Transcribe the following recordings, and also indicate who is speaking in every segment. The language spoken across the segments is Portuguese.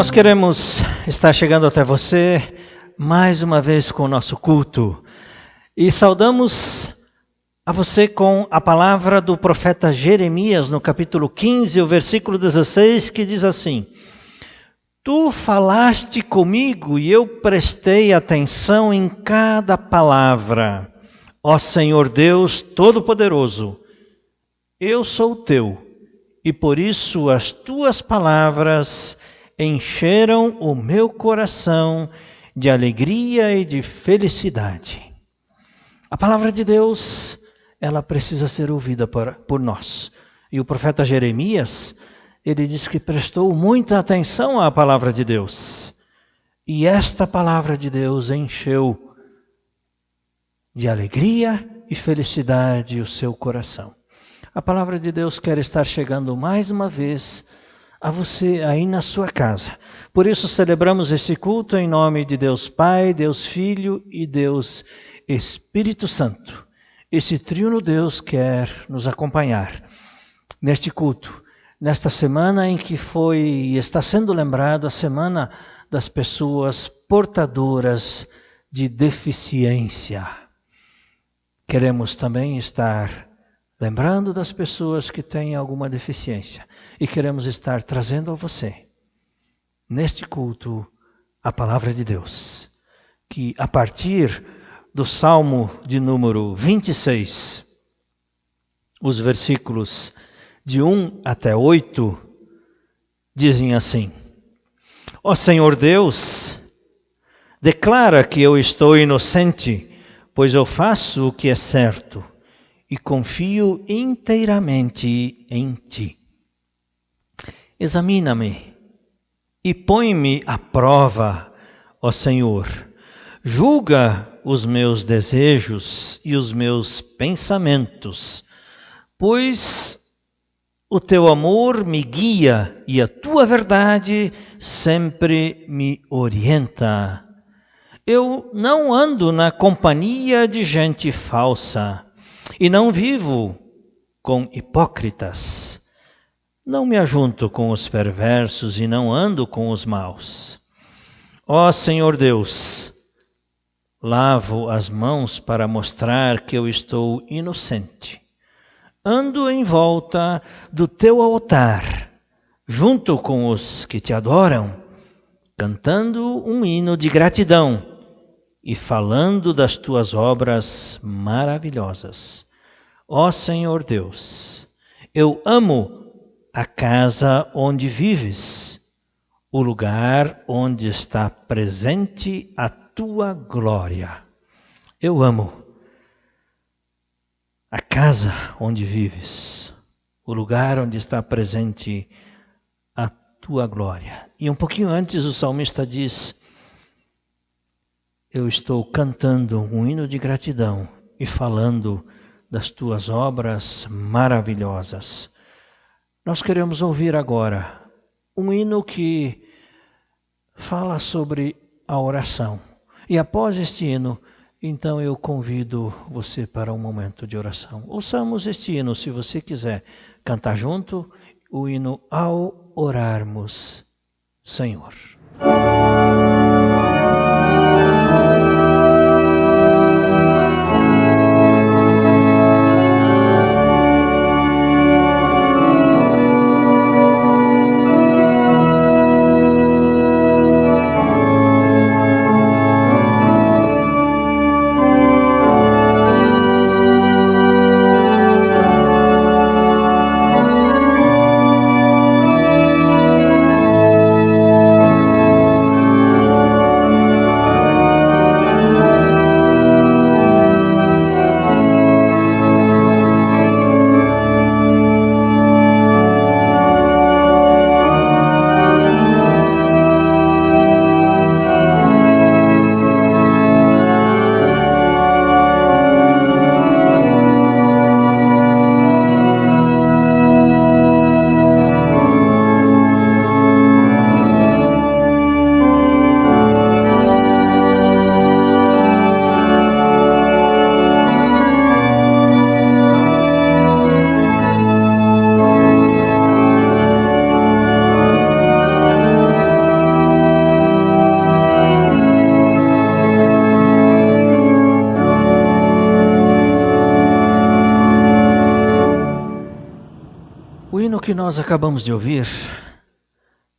Speaker 1: Nós queremos estar chegando até você mais uma vez com o nosso culto e saudamos a você com a palavra do profeta Jeremias no capítulo 15, o versículo 16, que diz assim: Tu falaste comigo e eu prestei atenção em cada palavra. Ó Senhor Deus Todo-Poderoso, eu sou teu e por isso as tuas palavras encheram o meu coração de alegria e de felicidade. A palavra de Deus, ela precisa ser ouvida por nós. E o profeta Jeremias, ele diz que prestou muita atenção à palavra de Deus. E esta palavra de Deus encheu de alegria e felicidade o seu coração. A palavra de Deus quer estar chegando mais uma vez a você aí na sua casa. Por isso celebramos esse culto em nome de Deus Pai, Deus Filho e Deus Espírito Santo. Esse triuno Deus quer nos acompanhar neste culto, nesta semana em que foi e está sendo lembrado a semana das pessoas portadoras de deficiência. Queremos também estar lembrando das pessoas que têm alguma deficiência. E queremos estar trazendo a você, neste culto, a palavra de Deus. Que a partir do Salmo de número 26, os versículos de 1 até 8, dizem assim: Ó Senhor Deus, declara que eu estou inocente, pois eu faço o que é certo e confio inteiramente em Ti. Examina-me e põe-me à prova, ó Senhor. Julga os meus desejos e os meus pensamentos, pois o Teu amor me guia e a Tua verdade sempre me orienta. Eu não ando na companhia de gente falsa e não vivo com hipócritas. Não me ajunto com os perversos e não ando com os maus. Ó Senhor Deus, lavo as mãos para mostrar que eu estou inocente. Ando em volta do teu altar, junto com os que te adoram, cantando um hino de gratidão e falando das tuas obras maravilhosas. Ó Senhor Deus, eu amo a casa onde vives, o lugar onde está presente a tua glória. Eu amo a casa onde vives, o lugar onde está presente a tua glória. E um pouquinho antes o salmista diz: eu estou cantando um hino de gratidão e falando das tuas obras maravilhosas. Nós queremos ouvir agora um hino que fala sobre a oração. E após este hino, então eu convido você para um momento de oração. Ouçamos este hino, se você quiser cantar junto, o hino Ao Orarmos, Senhor. O hino que nós acabamos de ouvir,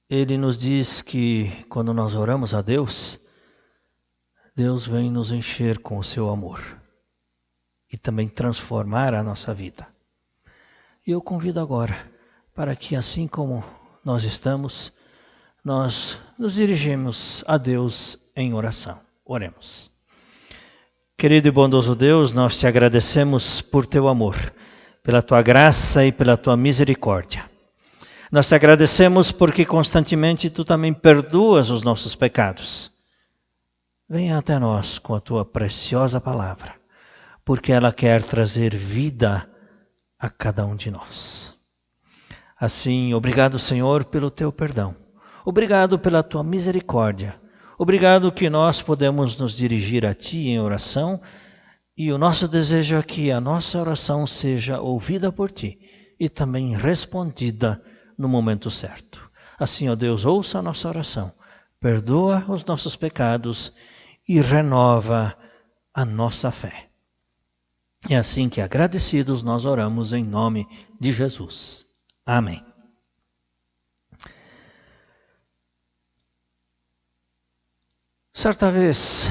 Speaker 1: ele nos diz que quando nós oramos a Deus, Deus vem nos encher com o seu amor e também transformar a nossa vida. E eu convido agora para que, assim como nós estamos, nós nos dirigimos a Deus em oração. Oremos. Querido e bondoso Deus, nós te agradecemos por teu amor, pela tua graça e pela tua misericórdia. Nós te agradecemos porque constantemente tu também perdoas os nossos pecados. Venha até nós com a tua preciosa palavra, porque ela quer trazer vida a cada um de nós. Assim, obrigado, Senhor, pelo teu perdão. Obrigado pela tua misericórdia. Obrigado que nós podemos nos dirigir a ti em oração. E o nosso desejo é que a nossa oração seja ouvida por ti e também respondida no momento certo. Assim, ó Deus, ouça a nossa oração, perdoa os nossos pecados e renova a nossa fé. É assim que, agradecidos, nós oramos em nome de Jesus. Amém. Certa vez,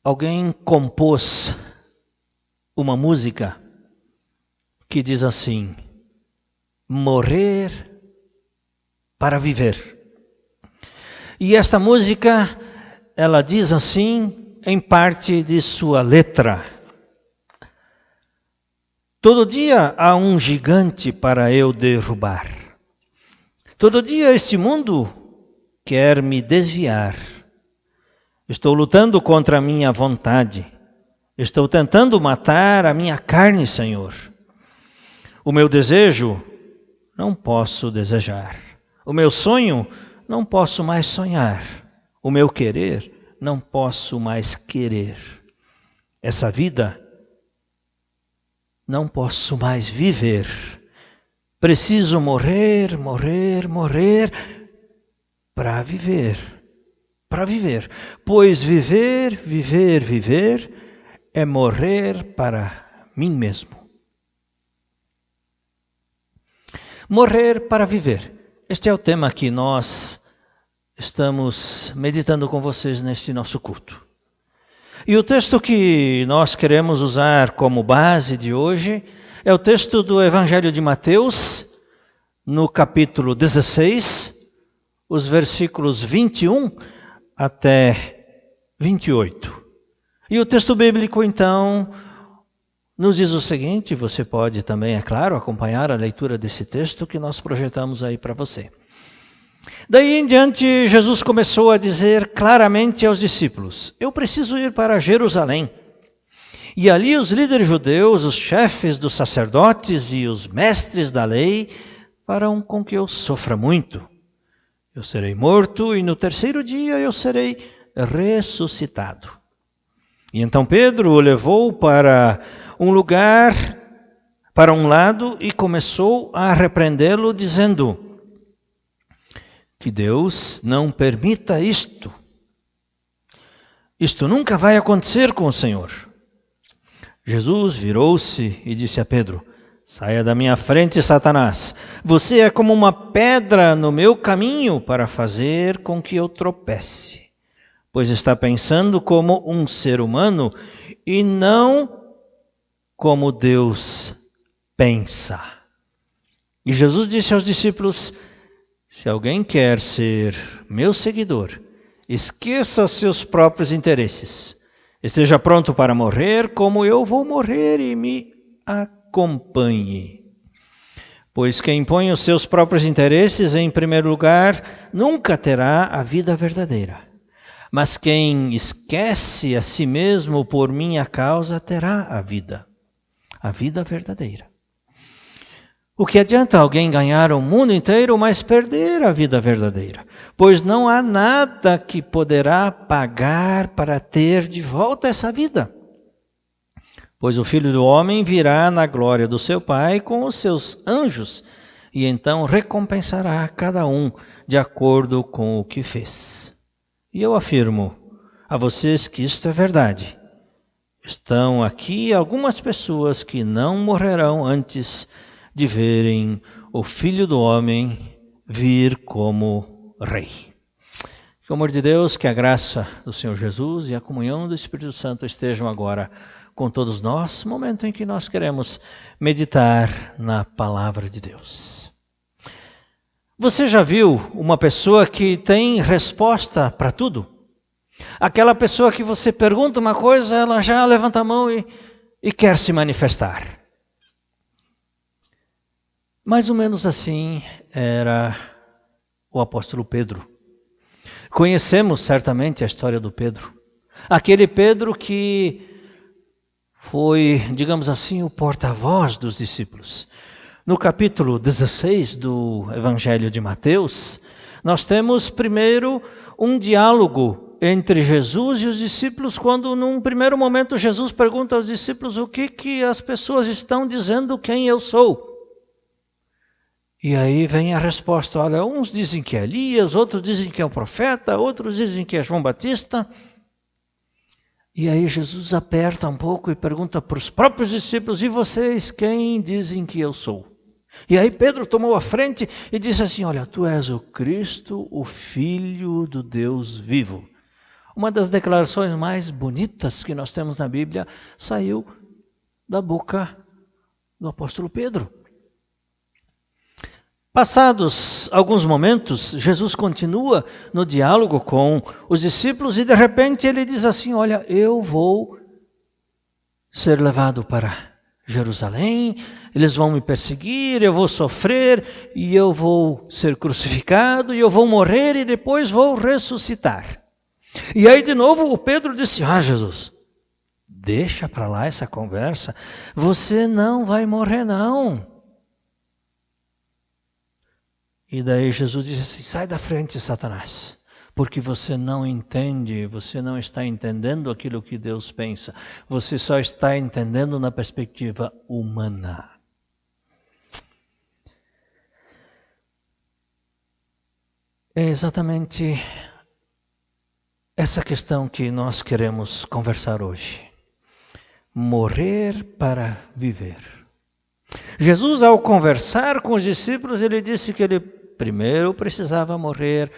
Speaker 1: alguém compôs uma música que diz assim: morrer para viver. E esta música, ela diz assim, em parte de sua letra: todo dia há um gigante para eu derrubar. Todo dia este mundo quer me desviar. Estou lutando contra a minha vontade. Estou tentando matar a minha carne, Senhor. O meu desejo não posso desejar. O meu sonho não posso mais sonhar. O meu querer não posso mais querer. Essa vida não posso mais viver. Preciso morrer, morrer, morrer para viver. Para viver, pois viver, viver, viver é morrer para mim mesmo. Morrer para viver. Este é o tema que nós estamos meditando com vocês neste nosso culto. E o texto que nós queremos usar como base de hoje é o texto do Evangelho de Mateus, no capítulo 16, os versículos 21 até 28. E o texto bíblico, então, nos diz o seguinte, você pode também, é claro, acompanhar a leitura desse texto que nós projetamos aí para você. Daí em diante, Jesus começou a dizer claramente aos discípulos: eu preciso ir para Jerusalém. E ali os líderes judeus, os chefes dos sacerdotes e os mestres da lei farão com que eu sofra muito. Eu serei morto e no terceiro dia eu serei ressuscitado. E então Pedro o levou para um lugar, para um lado, e começou a repreendê-lo, dizendo: que Deus não permita isto. Isto nunca vai acontecer com o Senhor. Jesus virou-se e disse a Pedro: saia da minha frente, Satanás. Você é como uma pedra no meu caminho para fazer com que eu tropece. Pois está pensando como um ser humano e não como Deus pensa. E Jesus disse aos discípulos: se alguém quer ser meu seguidor, esqueça seus próprios interesses. Esteja pronto para morrer como eu vou morrer e me acompanhe. Pois quem põe os seus próprios interesses em primeiro lugar nunca terá a vida verdadeira. Mas quem esquece a si mesmo por minha causa terá a vida verdadeira. O que adianta alguém ganhar o mundo inteiro, mas perder a vida verdadeira? Pois não há nada que poderá pagar para ter de volta essa vida. Pois o Filho do Homem virá na glória do seu Pai com os seus anjos, e então recompensará cada um de acordo com o que fez. E eu afirmo a vocês que isto é verdade. Estão aqui algumas pessoas que não morrerão antes de verem o Filho do Homem vir como Rei. Que o amor de Deus, que a graça do Senhor Jesus e a comunhão do Espírito Santo estejam agora com todos nós, no momento em que nós queremos meditar na Palavra de Deus. Você já viu uma pessoa que tem resposta para tudo? Aquela pessoa que você pergunta uma coisa, ela já levanta a mão e quer se manifestar. Mais ou menos assim era o apóstolo Pedro. Conhecemos certamente a história do Pedro. Aquele Pedro que foi, digamos assim, o porta-voz dos discípulos. No capítulo 16 do Evangelho de Mateus, nós temos primeiro um diálogo entre Jesus e os discípulos, quando num primeiro momento Jesus pergunta aos discípulos o que as pessoas estão dizendo quem eu sou. E aí vem a resposta, olha, uns dizem que é Elias, outros dizem que é o profeta, outros dizem que é João Batista. E aí Jesus aperta um pouco e pergunta para os próprios discípulos, e vocês quem dizem que eu sou? E aí Pedro tomou a frente e disse assim, olha, tu és o Cristo, o Filho do Deus vivo. Uma das declarações mais bonitas que nós temos na Bíblia saiu da boca do apóstolo Pedro. Passados alguns momentos, Jesus continua no diálogo com os discípulos e de repente ele diz assim, olha, eu vou ser levado para Jerusalém, eles vão me perseguir, eu vou sofrer e eu vou ser crucificado e eu vou morrer e depois vou ressuscitar. E aí de novo o Pedro disse, Jesus, deixa para lá essa conversa, você não vai morrer não. E daí Jesus disse assim, sai da frente, Satanás, porque você não entende, você não está entendendo aquilo que Deus pensa, você só está entendendo na perspectiva humana. É exatamente essa questão que nós queremos conversar hoje. Morrer para viver. Jesus, ao conversar com os discípulos, ele disse que ele primeiro precisava morrer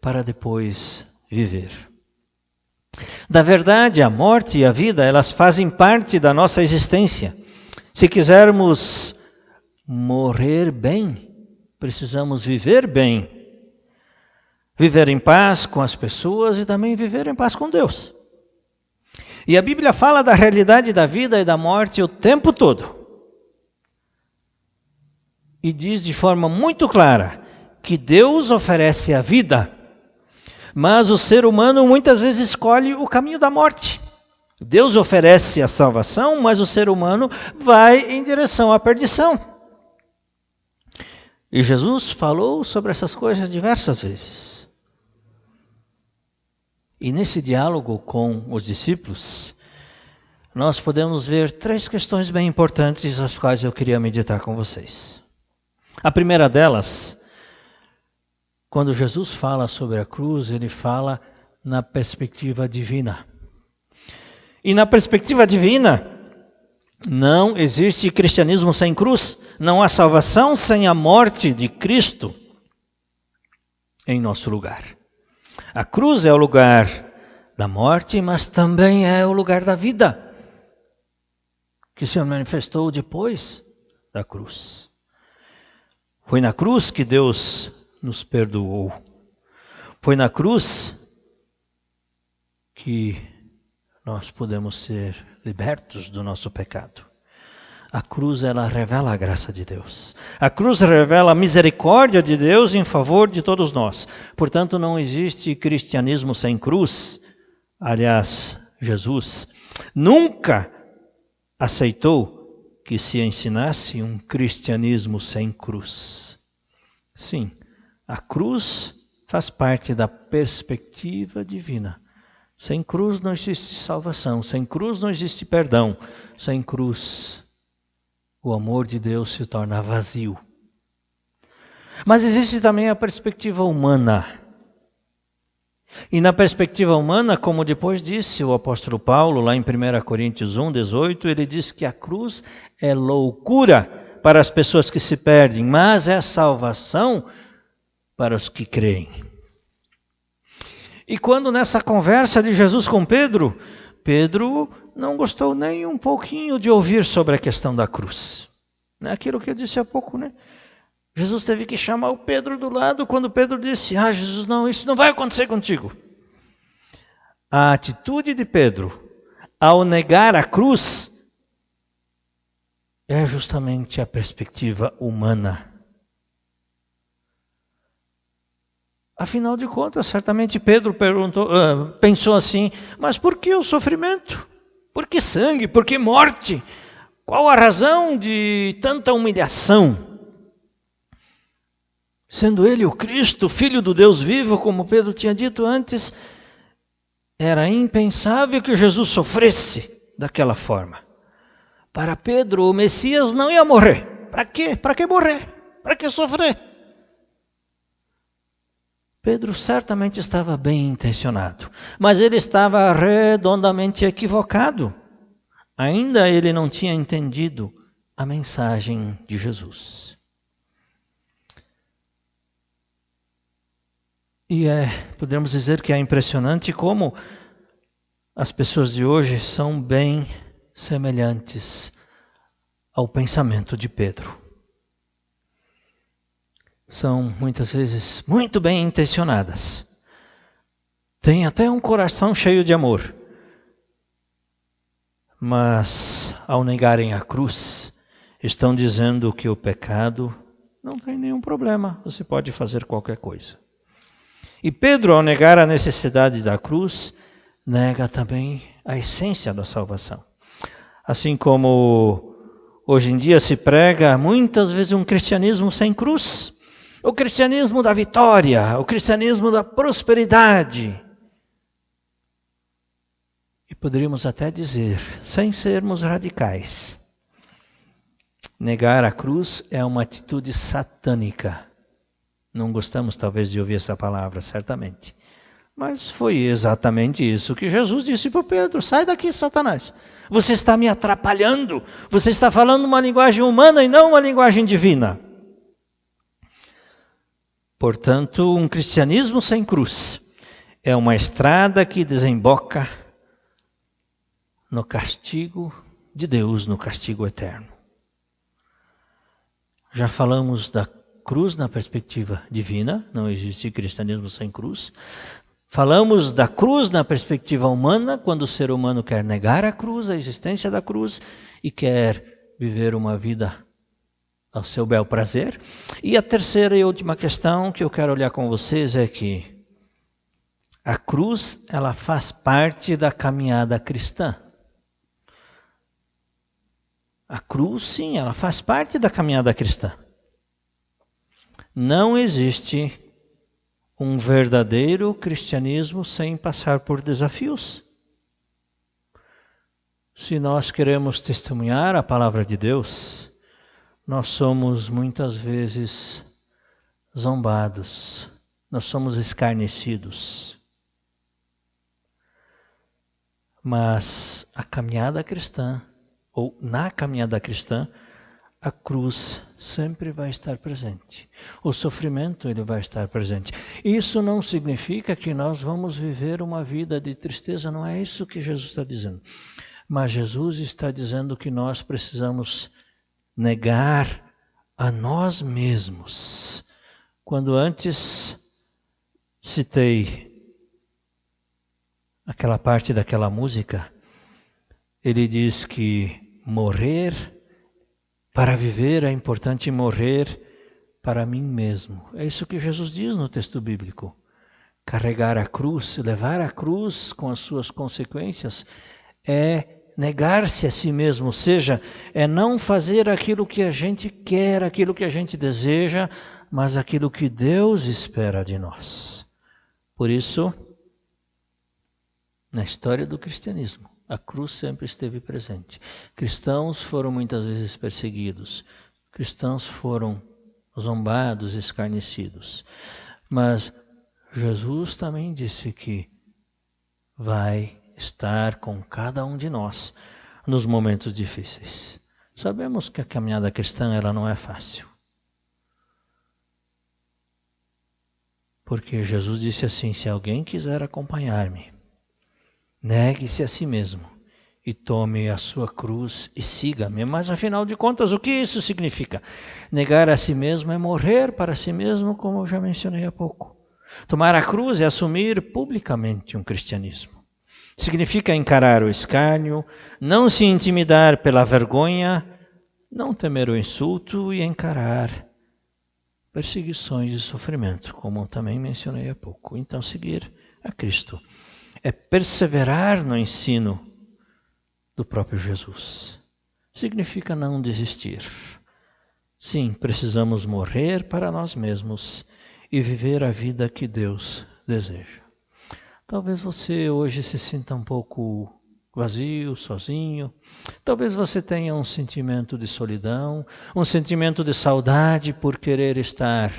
Speaker 1: para depois viver. Da verdade, a morte e a vida, elas fazem parte da nossa existência. Se quisermos morrer bem, precisamos viver bem. Viver em paz com as pessoas e também viver em paz com Deus. E a Bíblia fala da realidade da vida e da morte o tempo todo. E diz de forma muito clara que Deus oferece a vida, mas o ser humano muitas vezes escolhe o caminho da morte. Deus oferece a salvação, mas o ser humano vai em direção à perdição. E Jesus falou sobre essas coisas diversas vezes. E nesse diálogo com os discípulos, nós podemos ver 3 questões bem importantes, as quais eu queria meditar com vocês. A primeira delas, quando Jesus fala sobre a cruz, ele fala na perspectiva divina. E na perspectiva divina, não existe cristianismo sem cruz, não há salvação sem a morte de Cristo em nosso lugar. A cruz é o lugar da morte, mas também é o lugar da vida, que se manifestou depois da cruz. Foi na cruz que Deus nos perdoou. Foi na cruz que nós podemos ser libertos do nosso pecado. A cruz, ela revela a graça de Deus. A cruz revela a misericórdia de Deus em favor de todos nós. Portanto, não existe cristianismo sem cruz. Aliás, Jesus nunca aceitou que se ensinasse um cristianismo sem cruz. Sim, a cruz faz parte da perspectiva divina. Sem cruz não existe salvação, sem cruz não existe perdão, sem cruz o amor de Deus se torna vazio. Mas existe também a perspectiva humana. E na perspectiva humana, como depois disse o apóstolo Paulo, lá em 1 Coríntios 1:18, ele diz que a cruz é loucura para as pessoas que se perdem, mas é salvação para os que creem. E quando nessa conversa de Jesus com Pedro, Pedro não gostou nem um pouquinho de ouvir sobre a questão da cruz. Aquilo que eu disse há pouco, né? Jesus teve que chamar o Pedro do lado quando Pedro disse: Jesus, não, isso não vai acontecer contigo. A atitude de Pedro ao negar a cruz é justamente a perspectiva humana. Afinal de contas, certamente Pedro pensou assim: mas por que o sofrimento? Por que sangue? Por que morte? Qual a razão de tanta humilhação? Sendo ele o Cristo, Filho do Deus vivo, como Pedro tinha dito antes, era impensável que Jesus sofresse daquela forma. Para Pedro, o Messias não ia morrer. Para quê? Para que morrer? Para que sofrer? Pedro certamente estava bem intencionado, mas ele estava redondamente equivocado. Ainda ele não tinha entendido a mensagem de Jesus. E podemos dizer que é impressionante como as pessoas de hoje são bem semelhantes ao pensamento de Pedro. São muitas vezes muito bem intencionadas. Têm até um coração cheio de amor. Mas ao negarem a cruz, estão dizendo que o pecado não tem nenhum problema, você pode fazer qualquer coisa. E Pedro, ao negar a necessidade da cruz, nega também a essência da salvação. Assim como hoje em dia se prega muitas vezes um cristianismo sem cruz, o cristianismo da vitória, o cristianismo da prosperidade. E poderíamos até dizer, sem sermos radicais, negar a cruz é uma atitude satânica. Não gostamos talvez de ouvir essa palavra, certamente. Mas foi exatamente isso que Jesus disse para Pedro: sai daqui, Satanás. Você está me atrapalhando. Você está falando uma linguagem humana e não uma linguagem divina. Portanto, um cristianismo sem cruz é uma estrada que desemboca no castigo de Deus, no castigo eterno. Já falamos da cruz na perspectiva divina, não existe cristianismo sem cruz. Falamos da cruz na perspectiva humana, quando o ser humano quer negar a cruz, a existência da cruz, e quer viver uma vida ao seu bel prazer. E a terceira e última questão que eu quero olhar com vocês é que a cruz, ela faz parte da caminhada cristã. A cruz, sim, ela faz parte da caminhada cristã. Não existe um verdadeiro cristianismo sem passar por desafios. Se nós queremos testemunhar a palavra de Deus, nós somos muitas vezes zombados, nós somos escarnecidos. Mas a caminhada cristã, ou na caminhada cristã, a cruz sempre vai estar presente. O sofrimento, ele vai estar presente. Isso não significa que nós vamos viver uma vida de tristeza, não é isso que Jesus está dizendo. Mas Jesus está dizendo que nós precisamos negar a nós mesmos. Quando antes citei aquela parte daquela música, ele diz que para viver é importante morrer para mim mesmo. É isso que Jesus diz no texto bíblico. Carregar a cruz, levar a cruz com as suas consequências, é negar-se a si mesmo, ou seja, é não fazer aquilo que a gente quer, aquilo que a gente deseja, mas aquilo que Deus espera de nós. Por isso, na história do cristianismo, a cruz sempre esteve presente. Cristãos foram muitas vezes perseguidos. Cristãos foram zombados, escarnecidos. Mas Jesus também disse que vai estar com cada um de nós nos momentos difíceis. Sabemos que a caminhada cristã ela não é fácil. Porque Jesus disse assim: se alguém quiser acompanhar-me, negue-se a si mesmo e tome a sua cruz e siga-me. Mas afinal de contas, o que isso significa? Negar a si mesmo é morrer para si mesmo, como eu já mencionei há pouco. Tomar a cruz é assumir publicamente um cristianismo. Significa encarar o escárnio, não se intimidar pela vergonha, não temer o insulto e encarar perseguições e sofrimento, como também mencionei há pouco. Então, seguir a Cristo é perseverar no ensino do próprio Jesus. Significa não desistir. Sim, precisamos morrer para nós mesmos e viver a vida que Deus deseja. Talvez você hoje se sinta um pouco vazio, sozinho. Talvez você tenha um sentimento de solidão, um sentimento de saudade por querer estar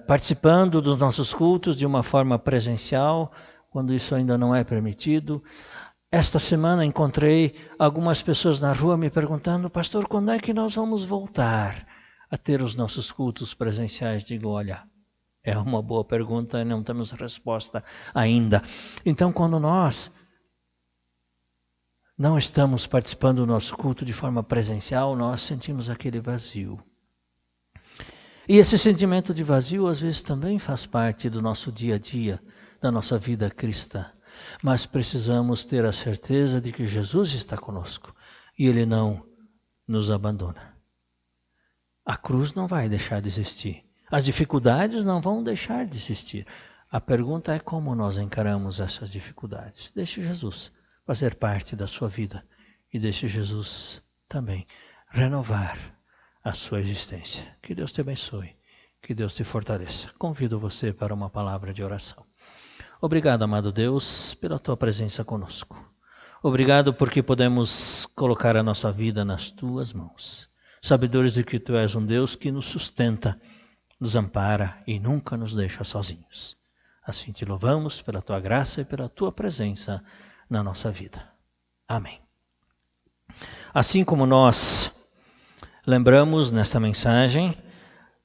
Speaker 1: participando dos nossos cultos de uma forma presencial, quando isso ainda não é permitido. Esta semana encontrei algumas pessoas na rua me perguntando: pastor, quando é que nós vamos voltar a ter os nossos cultos presenciais? Digo, olha, é uma boa pergunta e não temos resposta ainda. Então, quando nós não estamos participando do nosso culto de forma presencial, nós sentimos aquele vazio. E esse sentimento de vazio, às vezes, também faz parte do nosso dia a dia, da nossa vida cristã. Mas precisamos ter a certeza de que Jesus está conosco e Ele não nos abandona. A cruz não vai deixar de existir. As dificuldades não vão deixar de existir. A pergunta é como nós encaramos essas dificuldades. Deixe Jesus fazer parte da sua vida e deixe Jesus também renovar a sua existência. Que Deus te abençoe, que Deus te fortaleça. Convido você para uma palavra de oração. Obrigado, amado Deus, pela tua presença conosco. Obrigado porque podemos colocar a nossa vida nas tuas mãos. Sabedores de que tu és um Deus que nos sustenta, nos ampara e nunca nos deixa sozinhos. Assim te louvamos pela tua graça e pela tua presença na nossa vida. Amém. Assim como nós lembramos nesta mensagem,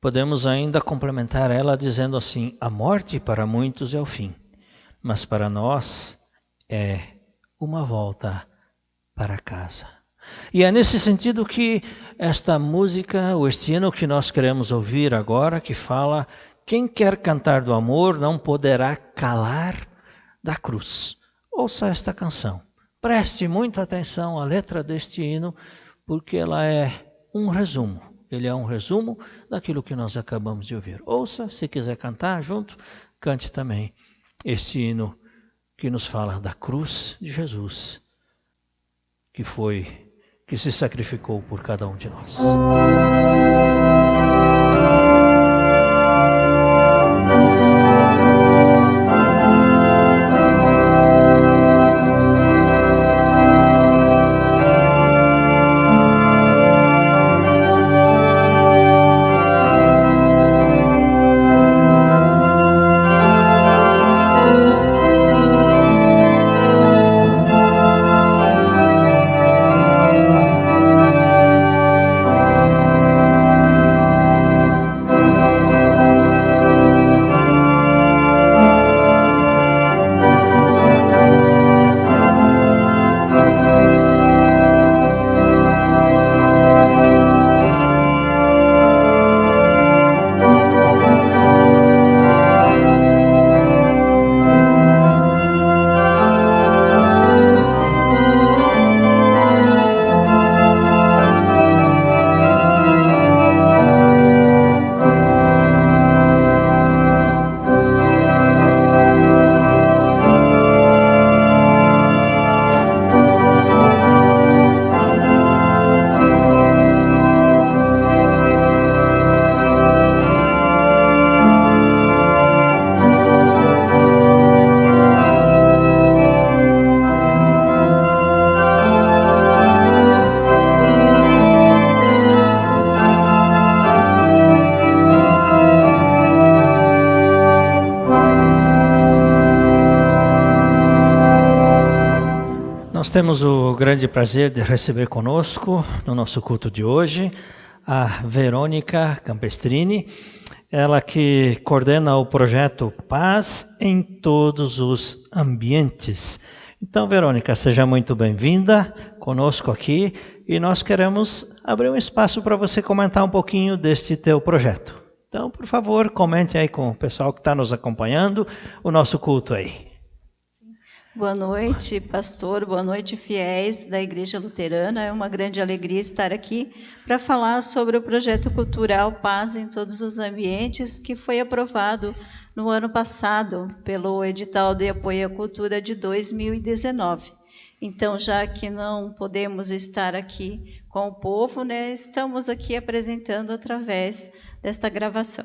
Speaker 1: podemos ainda complementar ela dizendo assim: a morte para muitos é o fim, mas para nós é uma volta para casa. E é nesse sentido que esta música, ou este hino que nós queremos ouvir agora, que fala: quem quer cantar do amor não poderá calar da cruz. Ouça esta canção. Preste muita atenção à letra deste hino, porque ela é um resumo. Ele é um resumo daquilo que nós acabamos de ouvir. Ouça, se quiser cantar junto, cante também este hino que nos fala da cruz de Jesus, que se sacrificou por cada um de nós. temos o grande prazer de receber conosco, no nosso culto de hoje, a Verônica Campestrini, ela que coordena o projeto Paz em Todos os Ambientes. Então, Verônica, seja muito bem-vinda conosco aqui e nós queremos abrir um espaço para você comentar um pouquinho deste teu projeto. Então, por favor, comente aí com o pessoal que está nos acompanhando o nosso culto aí.
Speaker 2: Boa noite, pastor. Boa noite, fiéis da Igreja Luterana. É uma grande alegria estar aqui para falar sobre o projeto cultural Paz em Todos os Ambientes, que foi aprovado no ano passado pelo edital de apoio à cultura de 2019. Então, já que não podemos estar aqui com o povo, né, estamos aqui apresentando através desta gravação.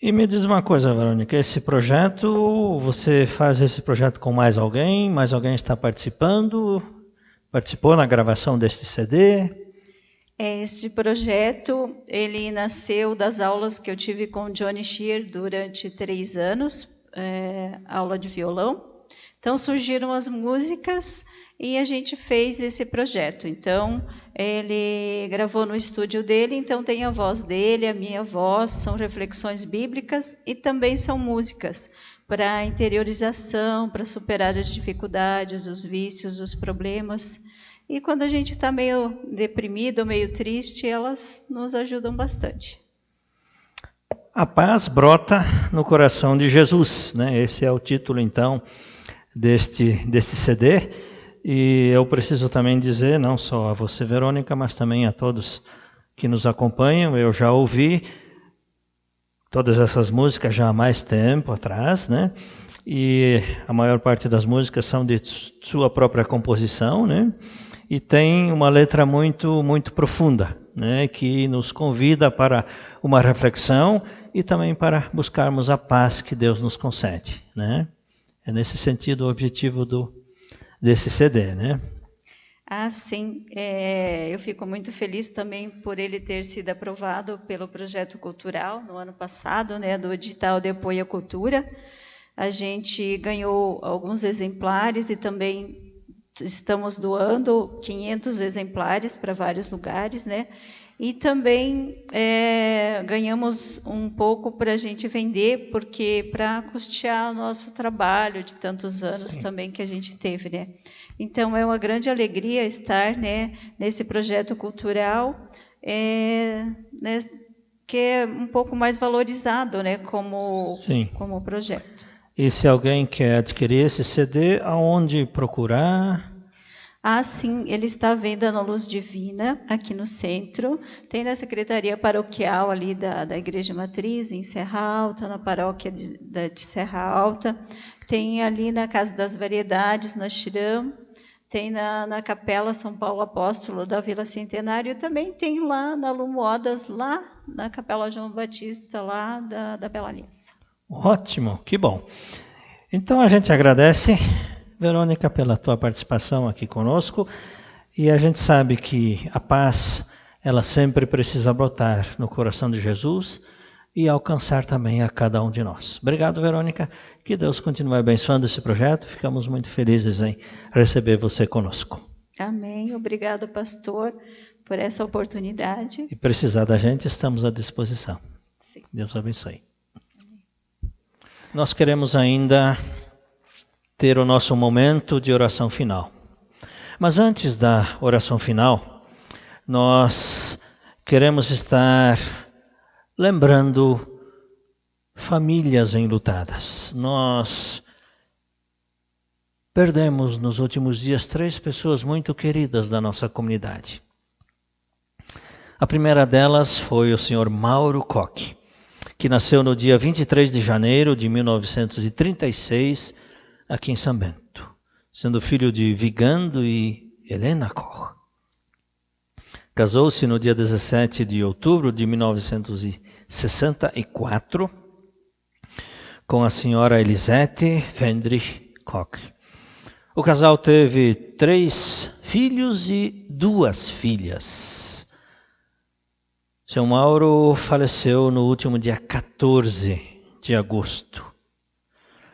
Speaker 1: E me diz uma coisa, Verônica, esse projeto, você faz esse projeto com mais alguém? Mais alguém está participando? Participou na gravação deste CD?
Speaker 2: Este projeto, ele nasceu das aulas que eu tive com Johnny Shear durante 3 anos, aula de violão. Então, surgiram as músicas e a gente fez esse projeto. Então, ele gravou no estúdio dele, então tem a voz dele, a minha voz, são reflexões bíblicas e também são músicas para interiorização, para superar as dificuldades, os vícios, os problemas. E quando a gente está meio deprimido, meio triste, elas nos ajudam bastante.
Speaker 1: A paz brota no coração de Jesus, né? Esse é o título, então, deste CD. E eu preciso também dizer, não só a você, Verônica, mas também a todos que nos acompanham, eu já ouvi todas essas músicas já há mais tempo atrás, né? E a maior parte das músicas são de sua própria composição, né? E tem uma letra muito, muito profunda, né? Que nos convida para uma reflexão e também para buscarmos a paz que Deus nos concede, né? É nesse sentido o objetivo desse CD, né?
Speaker 2: Ah, sim. Eu fico muito feliz também por ele ter sido aprovado pelo projeto cultural no ano passado, né, do edital de apoio à cultura. A gente ganhou alguns exemplares e também estamos doando 500 exemplares para vários lugares, né? E também ganhamos um pouco para a gente vender, porque para custear o nosso trabalho de tantos anos Sim. também que a gente teve, né? Então, é uma grande alegria estar, né, nesse projeto cultural, né, que é um pouco mais valorizado, né, como projeto.
Speaker 1: E se alguém quer adquirir esse CD, aonde procurar?
Speaker 2: Ah, sim, ele está à venda na Luz Divina, aqui no centro. Tem na Secretaria Paroquial ali da Igreja Matriz, em Serra Alta, na paróquia de Serra Alta. Tem ali na Casa das Variedades, na Xiram. Tem na Capela São Paulo Apóstolo da Vila Centenário. E também tem lá na Lumodas, lá na Capela João Batista, lá da Bela Aliança.
Speaker 1: Ótimo, que bom. Então a gente agradece, Verônica, pela tua participação aqui conosco, e a gente sabe que a paz, ela sempre precisa brotar no coração de Jesus e alcançar também a cada um de nós. Obrigado, Verônica, que Deus continue abençoando esse projeto, ficamos muito felizes em receber você conosco.
Speaker 2: Amém, obrigado, pastor, por essa oportunidade.
Speaker 1: E precisar da gente, estamos à disposição.
Speaker 2: Sim.
Speaker 1: Deus abençoe. Amém. Nós queremos ainda ter o nosso momento de oração final. Mas antes da oração final, nós queremos estar lembrando famílias enlutadas. Nós perdemos nos últimos dias 3 pessoas muito queridas da nossa comunidade. A primeira delas foi o senhor Mauro Koch, que nasceu no dia 23 de janeiro de 1936, aqui em São Bento, sendo filho de Vigando e Helena Koch. Casou-se no dia 17 de outubro de 1964 com a senhora Elisete Fendrich Koch. O casal teve 3 filhos e 2 filhas. Seu Mauro faleceu no último dia 14 de agosto,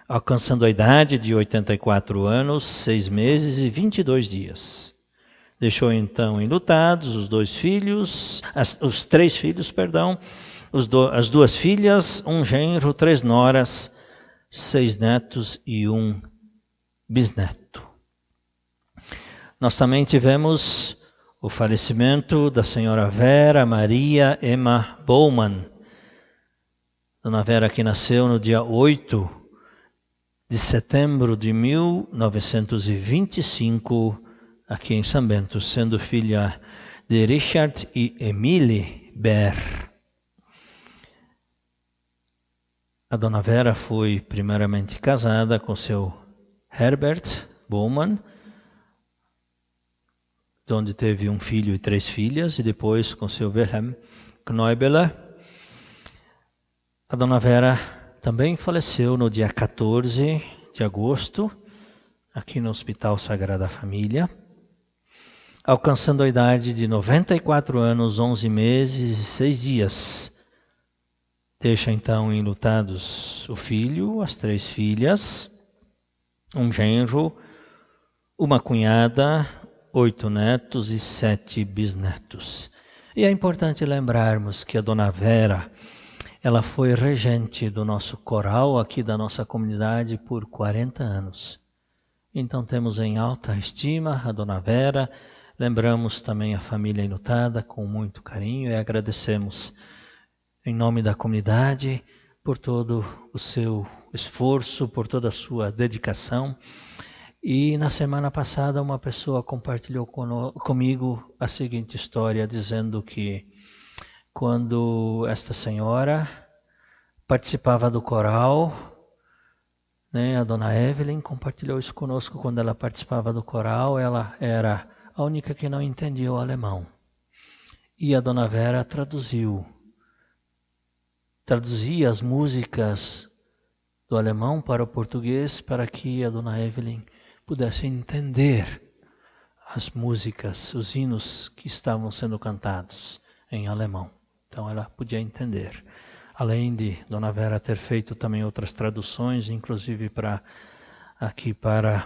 Speaker 1: alcançando a idade de 84 anos, 6 meses e 22 dias. Deixou então enlutados os 3 filhos, as 2 filhas, um genro, 3 noras, 6 netos e 1 bisneto. Nós também tivemos o falecimento da senhora Vera Maria Emma Bowman. Dona Vera, que nasceu no dia 8 de setembro de 1925, aqui em São Bento, sendo filha de Richard e Emile Ber. A Dona Vera foi primeiramente casada com seu Herbert Bowman, onde teve um filho e 3 filhas, e depois com seu Wilhelm Kneubeler. A Dona Vera também faleceu no dia 14 de agosto, aqui no Hospital Sagrada Família, alcançando a idade de 94 anos, 11 meses e 6 dias. Deixa então enlutados o filho, as 3 filhas, um genro, uma cunhada, 8 netos e 7 bisnetos. E é importante lembrarmos que a Dona Vera, ela foi regente do nosso coral aqui da nossa comunidade por 40 anos. Então temos em alta estima a Dona Vera, lembramos também a família enlutada com muito carinho e agradecemos em nome da comunidade por todo o seu esforço, por toda a sua dedicação. E na semana passada uma pessoa compartilhou comigo a seguinte história, dizendo que quando esta senhora participava do coral, a Dona Evelyn compartilhou isso conosco, quando ela participava do coral, ela era a única que não entendia o alemão. E a Dona Vera traduzia as músicas do alemão para o português, para que a Dona Evelyn pudesse entender as músicas, os hinos que estavam sendo cantados em alemão. Então ela podia entender. Além de Dona Vera ter feito também outras traduções, inclusive para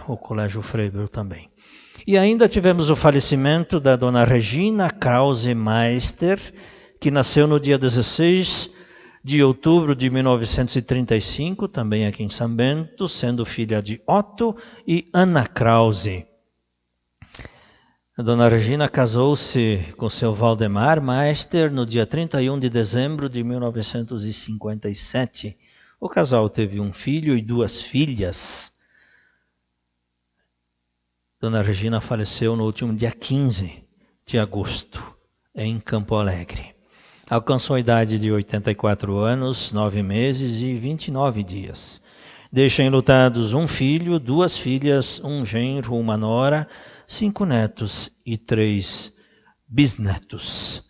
Speaker 1: o Colégio Freiberg também. E ainda tivemos o falecimento da Dona Regina Krause Meister, que nasceu no dia 16 de outubro de 1935, também aqui em São Bento, sendo filha de Otto e Anna Krause. A Dona Regina casou-se com seu Valdemar Meister no dia 31 de dezembro de 1957. O casal teve um filho e 2 filhas. Dona Regina faleceu no último dia 15 de agosto, em Campo Alegre. Alcançou a idade de 84 anos, 9 meses e 29 dias. Deixa enlutados um filho, 2 filhas, um genro, uma nora, 5 netos e 3 bisnetos.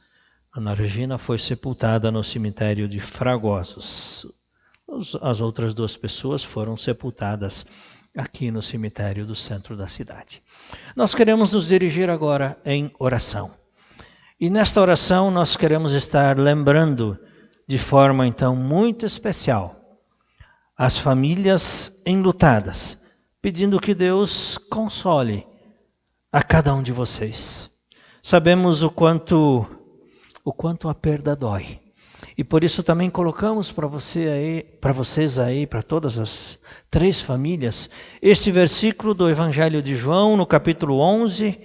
Speaker 1: Dona Regina foi sepultada no cemitério de Fragosos. As outras 2 pessoas foram sepultadas aqui no cemitério do centro da cidade. Nós queremos nos dirigir agora em oração. E nesta oração nós queremos estar lembrando de forma então muito especial as famílias enlutadas, pedindo que Deus console a cada um de vocês. Sabemos o quanto a perda dói. E por isso também colocamos para vocês aí, para todas as 3 famílias, este versículo do Evangelho de João, no capítulo 11,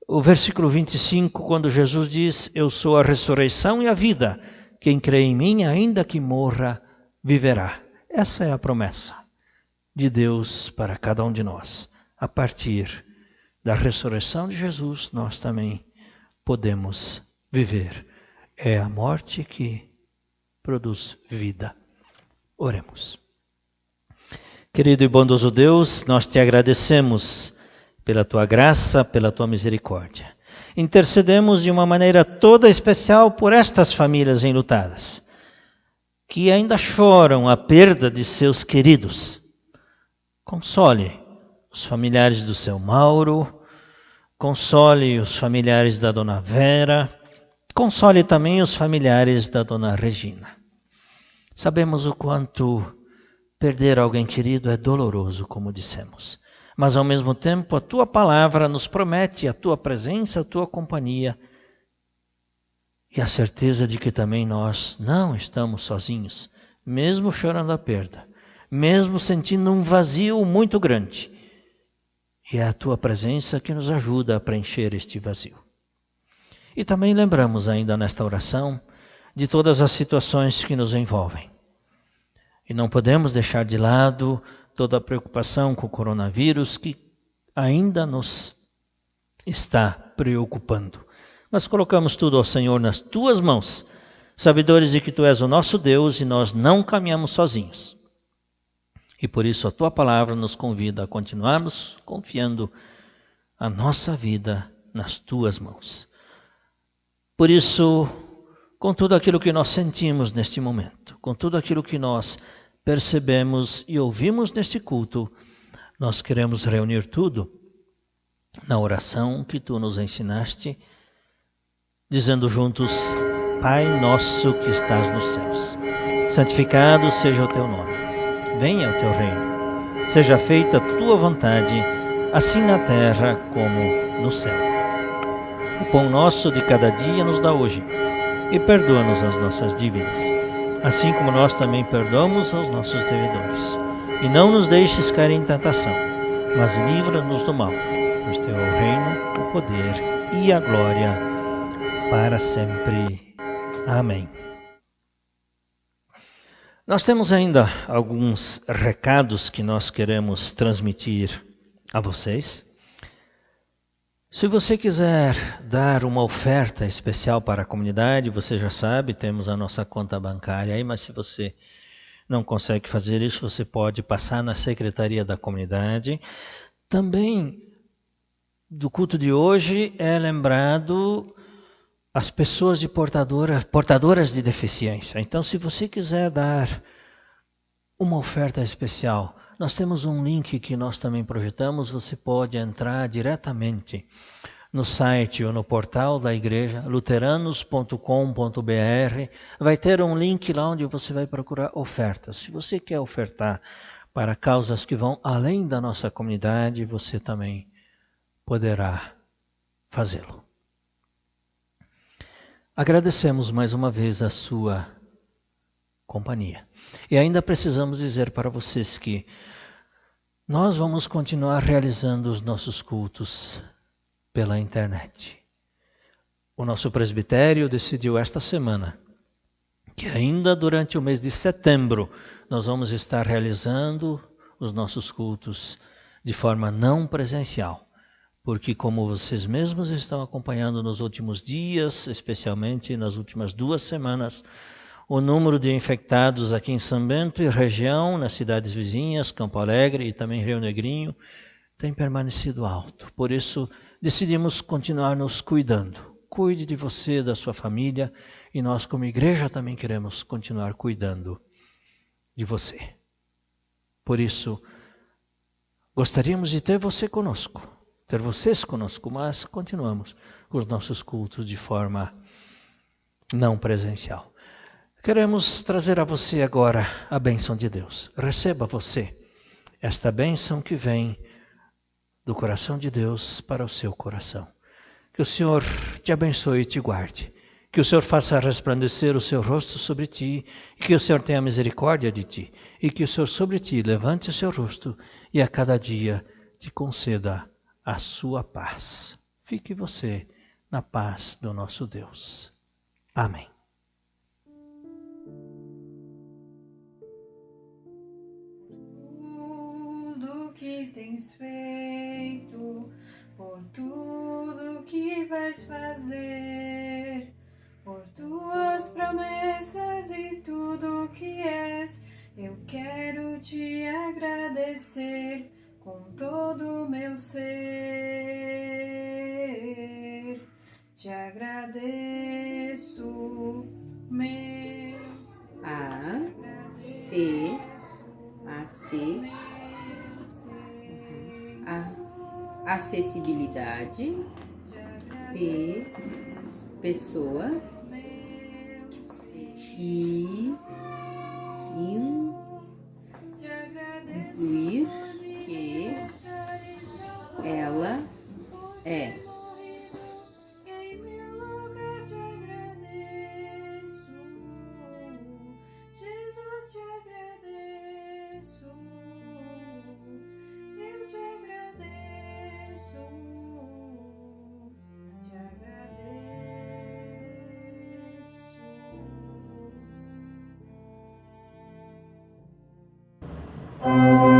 Speaker 1: o versículo 25, quando Jesus diz: eu sou a ressurreição e a vida, quem crê em mim, ainda que morra, viverá. Essa é a promessa de Deus para cada um de nós. A partir da ressurreição de Jesus, nós também podemos viver. É a morte que produz vida. Oremos. Querido e bondoso Deus, nós te agradecemos pela tua graça, pela tua misericórdia. Intercedemos de uma maneira toda especial por estas famílias enlutadas, que ainda choram a perda de seus queridos. Console os familiares do seu Mauro, console os familiares da Dona Vera, console também os familiares da Dona Regina. Sabemos o quanto Perder alguém querido é doloroso, como dissemos. Mas, ao mesmo tempo, a Tua palavra nos promete a Tua presença, a Tua companhia e a certeza de que também nós não estamos sozinhos, mesmo chorando a perda, mesmo sentindo um vazio muito grande. E é a Tua presença que nos ajuda a preencher este vazio. E também lembramos ainda nesta oração de todas as situações que nos envolvem. E não podemos deixar de lado toda a preocupação com o coronavírus que ainda nos está preocupando. Mas colocamos tudo ao Senhor nas Tuas mãos, sabedores de que Tu és o nosso Deus e nós não caminhamos sozinhos. E por isso a Tua palavra nos convida a continuarmos confiando a nossa vida nas Tuas mãos. Por isso, com tudo aquilo que nós sentimos neste momento, com tudo aquilo que nós percebemos e ouvimos neste culto, nós queremos reunir tudo na oração que Tu nos ensinaste, dizendo juntos: Pai nosso que estás nos céus, santificado seja o Teu nome, venha o Teu reino, seja feita a Tua vontade, assim na terra como no céu. O pão nosso de cada dia nos dá hoje, e perdoa-nos as nossas dívidas, assim como nós também perdoamos aos nossos devedores. E não nos deixes cair em tentação, mas livra-nos do mal, pois Teu é o reino, o poder e a glória para sempre. Amém. Nós temos ainda alguns recados que nós queremos transmitir a vocês. Se você quiser dar uma oferta especial para a comunidade, você já sabe, temos a nossa conta bancária aí, mas se você não consegue fazer isso, você pode passar na Secretaria da Comunidade. Também, do culto de hoje, é lembrado as pessoas portadoras de deficiência. Então, se você quiser dar uma oferta especial, nós temos um link que nós também projetamos, você pode entrar diretamente no site ou no portal da igreja, luteranos.com.br, vai ter um link lá onde você vai procurar ofertas. Se você quer ofertar para causas que vão além da nossa comunidade, você também poderá fazê-lo. Agradecemos mais uma vez a sua companhia. E ainda precisamos dizer para vocês que nós vamos continuar realizando os nossos cultos pela internet. O nosso presbitério decidiu esta semana que ainda durante o mês de setembro nós vamos estar realizando os nossos cultos de forma não presencial. Porque como vocês mesmos estão acompanhando nos últimos dias, especialmente nas últimas 2 semanas, o número de infectados aqui em São Bento e região, nas cidades vizinhas, Campo Alegre e também Rio Negrinho, tem permanecido alto. Por isso, decidimos continuar nos cuidando. Cuide de você, da sua família, e nós como igreja também queremos continuar cuidando de você. Por isso, gostaríamos de ter você conosco, ter vocês conosco, mas continuamos com os nossos cultos de forma não presencial. Queremos trazer a você agora a bênção de Deus. Receba você esta bênção que vem do coração de Deus para o seu coração. Que o Senhor te abençoe e te guarde. Que o Senhor faça resplandecer o seu rosto sobre ti e que o Senhor tenha misericórdia de ti. E que o Senhor sobre ti levante o seu rosto e a cada dia te conceda a sua paz. Fique você na paz do nosso Deus. Amém.
Speaker 3: Que tens feito, por tudo que vais fazer, por tuas promessas e tudo que és, eu quero te agradecer com todo o meu ser. Te agradeço, meu
Speaker 4: acessibilidade, pessoa
Speaker 3: Amém.